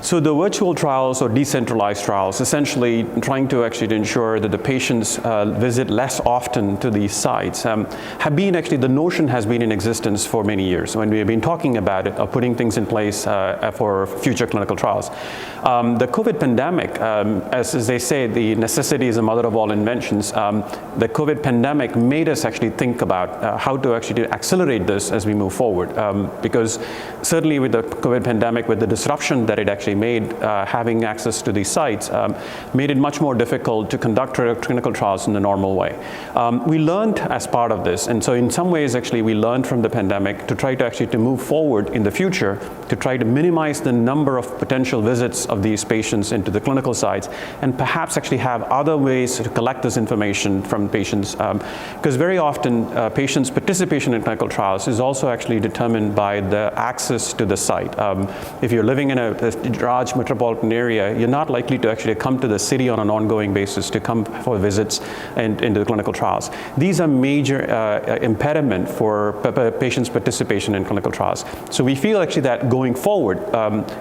So the virtual trials or decentralized trials, essentially trying to actually ensure that the patients visit less often to these sites, have been actually, the notion has been in existence for many years when we have been talking about it, or putting things in place for future clinical trials. The COVID pandemic, as they say, the necessity is the mother of all inventions. The COVID pandemic made us actually think about how to actually accelerate this as we move forward, because certainly with the COVID pandemic, with the disruption that it actually made, having access to these sites made it much more difficult to conduct clinical trials in the normal way. We learned as part of this, and so in some ways actually we learned from the pandemic to try to actually move forward in the future to try to minimize the number of potential visits of these patients into the clinical sites, and perhaps actually have other ways to collect this information from patients, because very often patients' participation in clinical trials is also actually determined by the access to the site. If you're living in a large metropolitan area, you're not likely to actually come to the city on an ongoing basis to come for visits and into the clinical trials. These are major impediment for patients' participation in clinical trials. So we feel actually that going forward,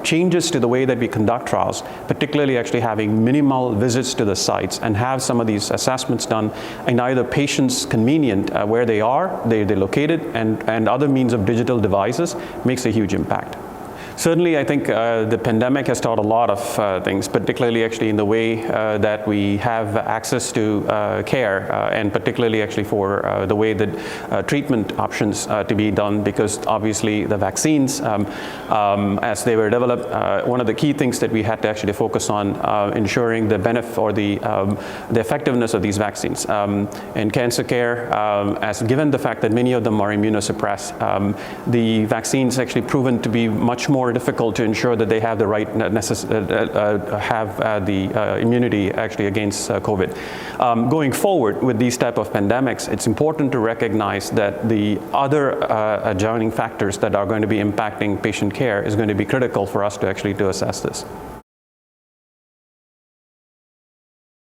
changes to the way that we conduct trials, particularly actually having minimal visits to the sites and have some of these assessments done in either patients convenient where they are, they're located, and other means of digital devices makes a huge impact. Certainly, I think the pandemic has taught a lot of things, particularly actually in the way that we have access to care, and particularly actually for the way that treatment options to be done, because obviously the vaccines, as they were developed, one of the key things that we had to actually focus on ensuring the benefit or the effectiveness of these vaccines. In cancer care, as given the fact that many of them are immunosuppressed, the vaccines actually proven to be much more difficult to ensure that they have the right immunity actually against COVID. Going forward with these type of pandemics, it's important to recognize that the other adjoining factors that are going to be impacting patient care is going to be critical for us to actually assess this.